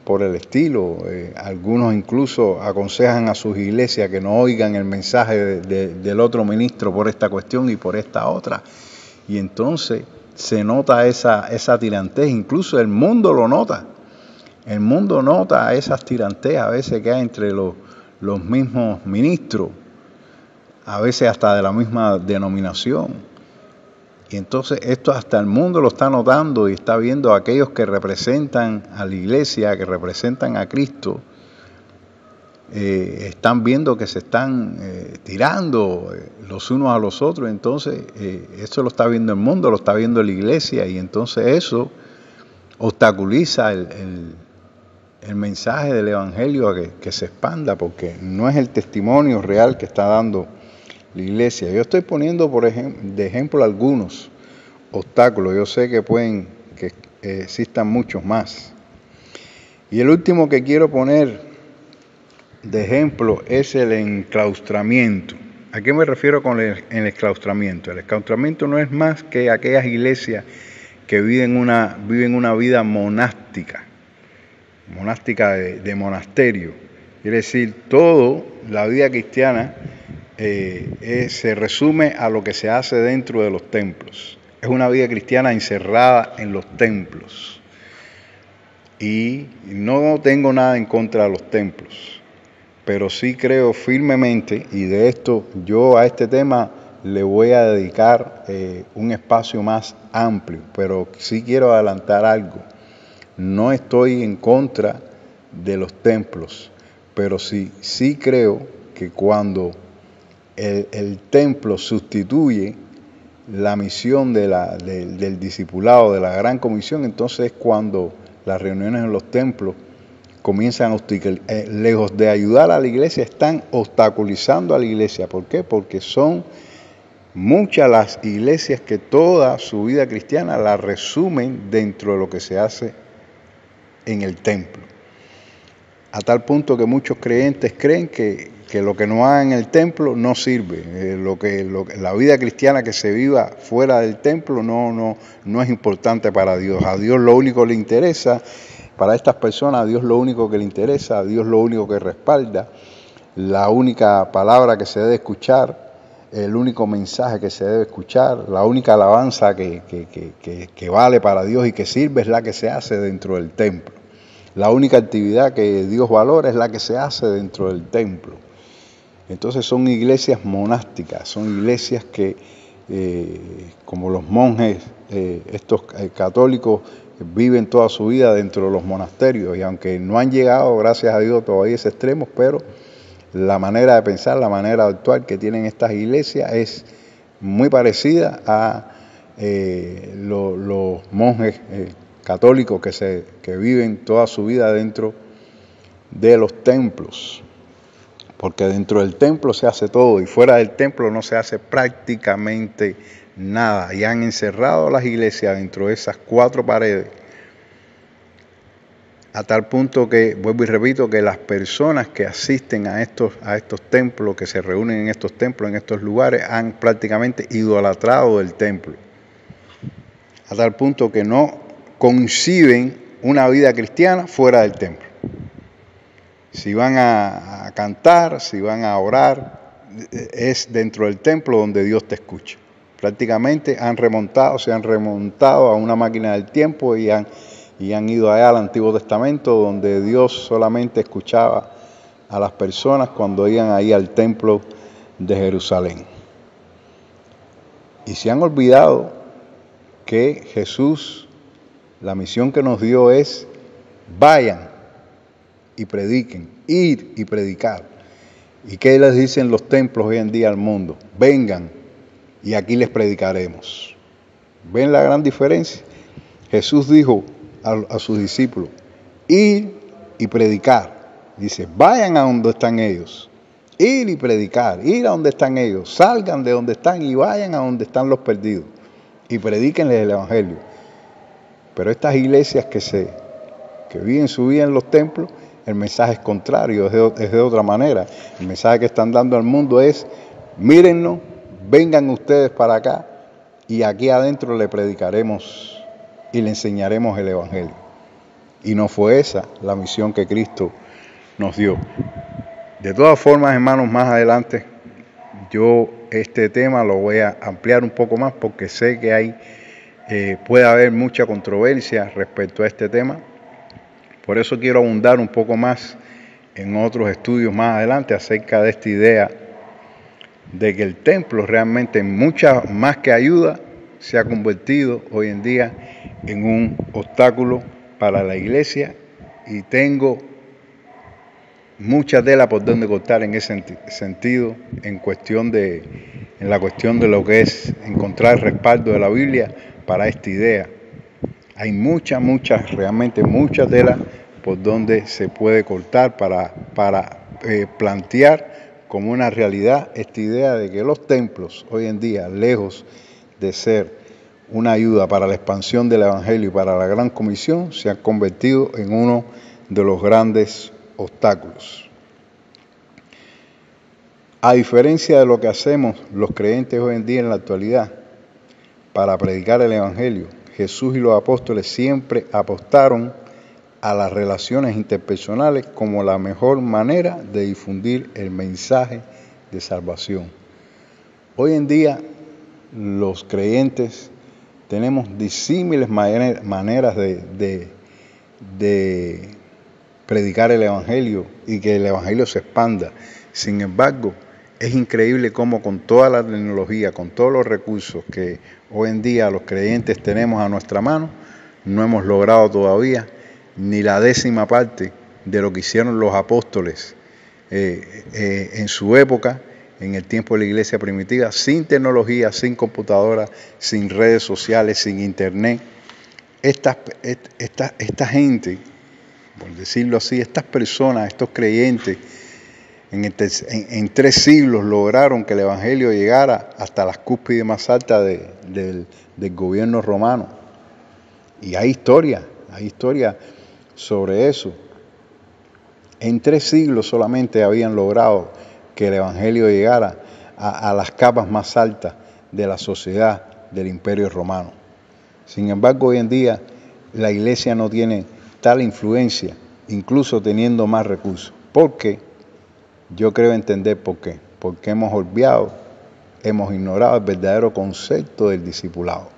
por el estilo. Algunos incluso aconsejan a sus iglesias que no oigan el mensaje del otro ministro por esta cuestión y por esta otra. Y entonces se nota esa tirantez, incluso el mundo lo nota. El mundo nota esas tiranteas a veces que hay entre los mismos ministros, a veces hasta de la misma denominación. Y entonces esto hasta el mundo lo está notando y está viendo a aquellos que representan a la iglesia, que representan a Cristo, están viendo que se están tirando los unos a los otros. Entonces eso lo está viendo el mundo, lo está viendo la iglesia, y entonces eso obstaculiza el el mensaje del Evangelio a que se expanda, porque no es el testimonio real que está dando la iglesia. Yo estoy poniendo de ejemplo algunos obstáculos, yo sé que existan muchos más. Y el último que quiero poner de ejemplo es el enclaustramiento. ¿A qué me refiero con el enclaustramiento? El enclaustramiento no es más que aquellas iglesias que viven una vida monástica de monasterio. Quiere decir, la vida cristiana se resume a lo que se hace dentro de los templos. Es una vida cristiana encerrada en los templos. Y no tengo nada en contra de los templos, pero sí creo firmemente, y de esto yo a este tema le voy a dedicar un espacio más amplio, pero sí quiero adelantar algo. No estoy en contra de los templos, pero sí creo que cuando el templo sustituye la misión del discipulado, de la gran comisión, entonces es cuando las reuniones en los templos comienzan lejos de ayudar a la iglesia, están obstaculizando a la iglesia. ¿Por qué? Porque son muchas las iglesias que toda su vida cristiana la resumen dentro de lo que se hace en el templo. A tal punto que muchos creyentes creen que lo que no hagan en el templo no sirve. La vida cristiana que se viva fuera del templo no es importante para Dios. A Dios lo único que le interesa, para estas personas, a Dios lo único que le interesa, a Dios lo único que respalda, la única palabra que se debe escuchar, el único mensaje que se debe escuchar, la única alabanza que vale para Dios y que sirve es la que se hace dentro del templo. La única actividad que Dios valora es la que se hace dentro del templo. Entonces son iglesias monásticas, son iglesias que, como los monjes, estos católicos, viven toda su vida dentro de los monasterios, y aunque no han llegado, gracias a Dios, todavía a ese extremo, pero la manera de pensar, la manera de actuar que tienen estas iglesias es muy parecida a los monjes católicos que viven toda su vida dentro de los templos, porque dentro del templo se hace todo y fuera del templo no se hace prácticamente nada, y han encerrado las iglesias dentro de esas cuatro paredes, a tal punto que, vuelvo y repito, que las personas que asisten a estos templos, que se reúnen en estos templos, en estos lugares, han prácticamente idolatrado el templo, a tal punto que no conciben una vida cristiana fuera del templo. Si van a cantar, si van a orar, es dentro del templo donde Dios te escucha. Prácticamente se han remontado a una máquina del tiempo y han ido allá al Antiguo Testamento, donde Dios solamente escuchaba a las personas cuando iban ahí al templo de Jerusalén. Y se han olvidado que Jesús, la misión que nos dio es: vayan y prediquen, ir y predicar. ¿Y qué les dicen los templos hoy en día al mundo? Vengan y aquí les predicaremos. ¿Ven la gran diferencia? Jesús dijo a sus discípulos: ir y predicar. Dice: vayan a donde están ellos, ir y predicar, ir a donde están ellos, salgan de donde están y vayan a donde están los perdidos y predíquenles el Evangelio. Pero estas iglesias que viven su vida en los templos, el mensaje es contrario, es de otra manera. El mensaje que están dando al mundo es: mírennos, vengan ustedes para acá y aquí adentro le predicaremos y le enseñaremos el Evangelio. Y no fue esa la misión que Cristo nos dio. De todas formas, hermanos, más adelante yo este tema lo voy a ampliar un poco más, porque sé que puede haber mucha controversia respecto a este tema. Por eso quiero abundar un poco más en otros estudios más adelante acerca de esta idea de que el templo realmente, mucha más que ayuda, se ha convertido hoy en día en un obstáculo para la iglesia, y tengo mucha tela por donde cortar en ese sentido, en la cuestión de lo que es encontrar respaldo de la Biblia para esta idea. Hay realmente mucha tela por donde se puede cortar para plantear como una realidad esta idea de que los templos hoy en día, lejos de ser una ayuda para la expansión del Evangelio y para la Gran Comisión, se han convertido en uno de los grandes obstáculos. A diferencia de lo que hacemos los creyentes hoy en día en la actualidad para predicar el Evangelio, Jesús y los apóstoles siempre apostaron a las relaciones interpersonales como la mejor manera de difundir el mensaje de salvación. Hoy en día los creyentes tenemos disímiles maneras de predicar el Evangelio y que el Evangelio se expanda. Sin embargo, es increíble cómo con toda la tecnología, con todos los recursos que hoy en día los creyentes tenemos a nuestra mano, no hemos logrado todavía ni la 10ª parte de lo que hicieron los apóstoles en su época, en el tiempo de la iglesia primitiva, sin tecnología, sin computadora, sin redes sociales, sin internet. Esta gente, por decirlo así, estas personas, estos creyentes, en 3 siglos lograron que el Evangelio llegara hasta las cúspides más altas del gobierno romano. Y hay historia sobre eso. En 3 siglos solamente habían logrado que el Evangelio llegara a las capas más altas de la sociedad del Imperio Romano. Sin embargo, hoy en día la iglesia no tiene tal influencia, incluso teniendo más recursos. ¿Por qué? Yo creo entender por qué. Porque hemos olvidado, hemos ignorado el verdadero concepto del discipulado.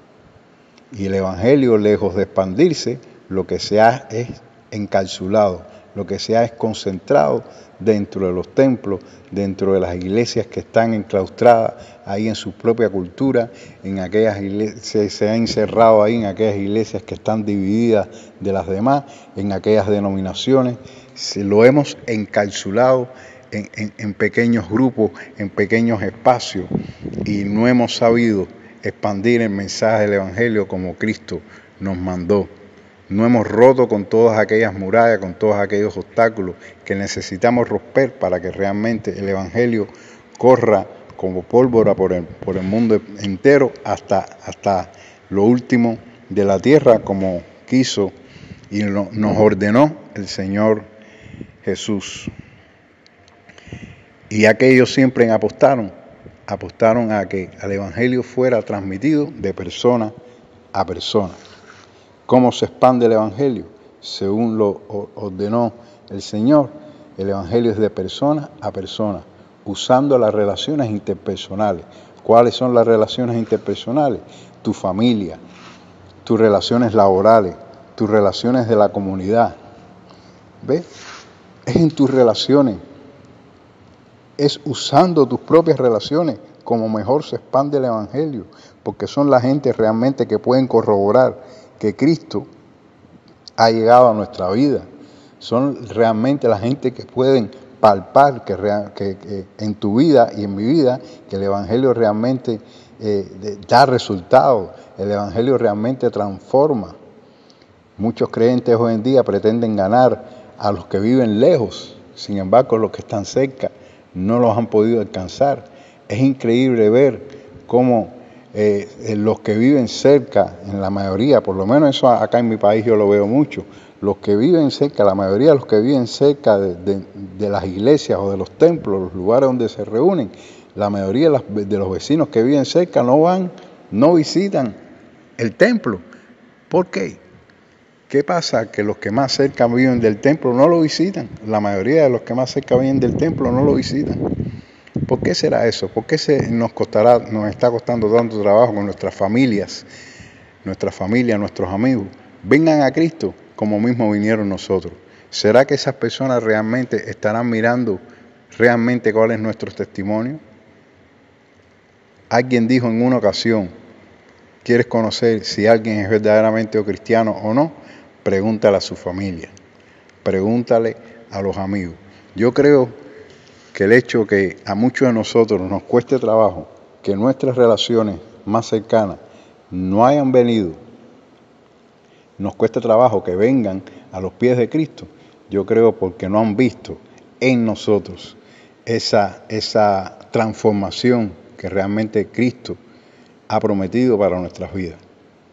Y el Evangelio, lejos de expandirse, lo que se ha es encapsulado, lo que se ha es concentrado dentro de los templos, dentro de las iglesias que están enclaustradas ahí en su propia cultura, en aquellas iglesias, se ha encerrado ahí en aquellas iglesias que están divididas de las demás, en aquellas denominaciones. Lo hemos encapsulado en pequeños grupos, en pequeños espacios, y no hemos sabido expandir el mensaje del Evangelio como Cristo nos mandó. No hemos roto con todas aquellas murallas, con todos aquellos obstáculos que necesitamos romper para que realmente el Evangelio corra como pólvora por el mundo entero hasta lo último de la tierra, como quiso y nos ordenó el Señor Jesús. Y aquellos siempre apostaron a que el Evangelio fuera transmitido de persona a persona. ¿Cómo se expande el Evangelio? Según lo ordenó el Señor, el Evangelio es de persona a persona, usando las relaciones interpersonales. ¿Cuáles son las relaciones interpersonales? Tu familia, tus relaciones laborales, tus relaciones de la comunidad. ¿Ves? Es en tus relaciones. Es usando tus propias relaciones como mejor se expande el Evangelio, porque son la gente realmente que pueden corroborar que Cristo ha llegado a nuestra vida. Son realmente la gente que pueden palpar que en tu vida y en mi vida, que el Evangelio realmente da resultados, el Evangelio realmente transforma. Muchos creyentes hoy en día pretenden ganar a los que viven lejos, sin embargo los que están cerca no los han podido alcanzar. Es increíble ver cómo los que viven cerca, en la mayoría, por lo menos eso acá en mi país yo lo veo mucho, los que viven cerca, la mayoría de los que viven cerca de las iglesias o de los templos, los lugares donde se reúnen, la mayoría de los vecinos que viven cerca no visitan el templo. ¿Por qué? ¿Qué pasa? Que los que más cerca viven del templo no lo visitan. La mayoría de los que más cerca viven del templo no lo visitan. ¿Por qué será eso? ¿Por qué nos está costando tanto trabajo con nuestras familias, nuestros amigos? Vengan a Cristo como mismo vinieron nosotros. ¿Será que esas personas realmente estarán mirando realmente cuál es nuestro testimonio? Alguien dijo en una ocasión, ¿quieres conocer si alguien es verdaderamente cristiano o no? Pregúntale a su familia, pregúntale a los amigos. Yo creo que el hecho que a muchos de nosotros nos cueste trabajo, que nuestras relaciones más cercanas no hayan venido, nos cueste trabajo que vengan a los pies de Cristo, Yo creo porque no han visto en nosotros esa transformación que realmente Cristo ha prometido para nuestras vidas.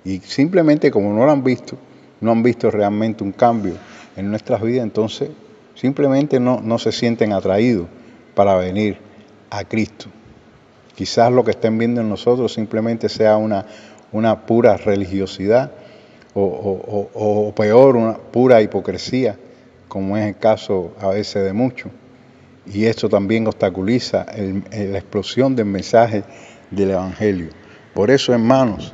Y simplemente como no lo han visto, no han visto realmente un cambio en nuestras vidas, entonces simplemente no se sienten atraídos para venir a Cristo. Quizás lo que estén viendo en nosotros simplemente sea una pura religiosidad o peor, una pura hipocresía, como es el caso a veces de muchos. Y esto también obstaculiza la explosión del mensaje del Evangelio. Por eso, hermanos,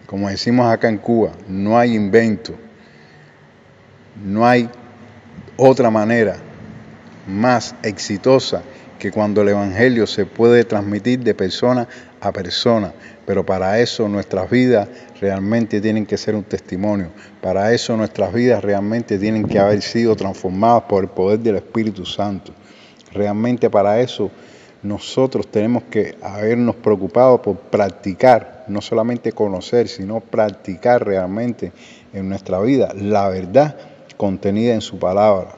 como decimos acá en Cuba, no hay invento, no hay otra manera más exitosa que cuando el Evangelio se puede transmitir de persona a persona. Pero para eso nuestras vidas realmente tienen que ser un testimonio. Para eso nuestras vidas realmente tienen que haber sido transformadas por el poder del Espíritu Santo. Realmente para eso nosotros tenemos que habernos preocupado por practicar, no solamente conocer, sino practicar realmente en nuestra vida la verdad contenida en su palabra.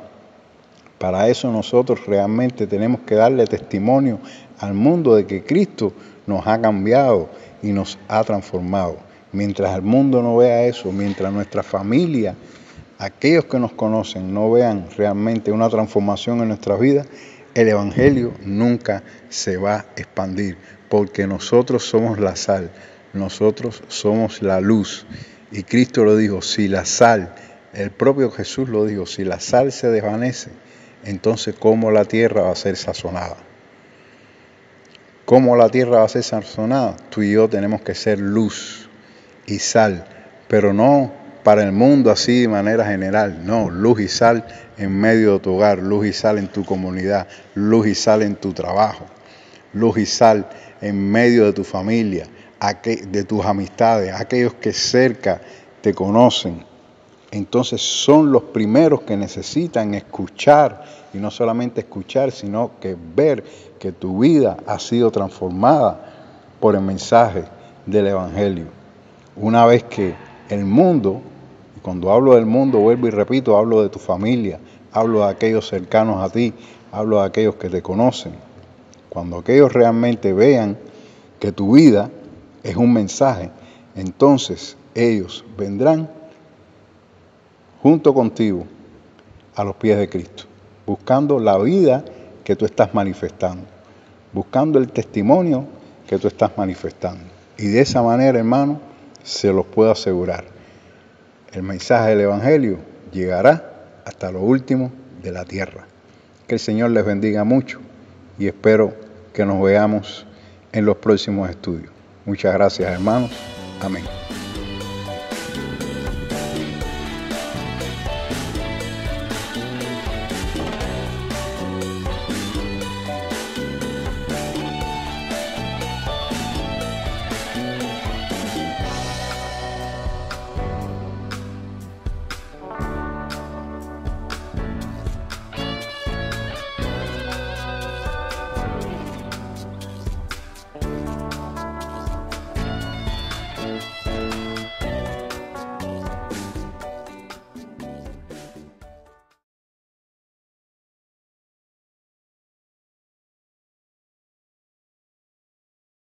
Para eso nosotros realmente tenemos que darle testimonio al mundo de que Cristo nos ha cambiado y nos ha transformado. Mientras el mundo no vea eso, mientras nuestra familia, aquellos que nos conocen, no vean realmente una transformación en nuestras vidas, el Evangelio nunca se va a expandir, porque nosotros somos la sal, nosotros somos la luz. Y Cristo lo dijo, si la sal, el propio Jesús lo dijo, si la sal se desvanece, entonces ¿cómo la tierra va a ser sazonada? ¿Cómo la tierra va a ser sazonada? Tú y yo tenemos que ser luz y sal, pero no para el mundo así de manera general, no, luz y sal en medio de tu hogar, luz y sal en tu comunidad, luz y sal en tu trabajo, luz y sal en medio de tu familia, de tus amistades, aquellos que cerca te conocen. Entonces son los primeros que necesitan escuchar, y no solamente escuchar, sino que ver que tu vida ha sido transformada por el mensaje del Evangelio. Una vez que el mundo, y cuando hablo del mundo, vuelvo y repito, hablo de tu familia, hablo de aquellos cercanos a ti, hablo de aquellos que te conocen. Cuando aquellos realmente vean que tu vida es un mensaje, entonces ellos vendrán junto contigo a los pies de Cristo, buscando la vida que tú estás manifestando, buscando el testimonio que tú estás manifestando. Y de esa manera, hermano, se los puedo asegurar, el mensaje del Evangelio llegará hasta lo último de la tierra. Que el Señor les bendiga mucho y espero que nos veamos en los próximos estudios. Muchas gracias, hermanos. Amén.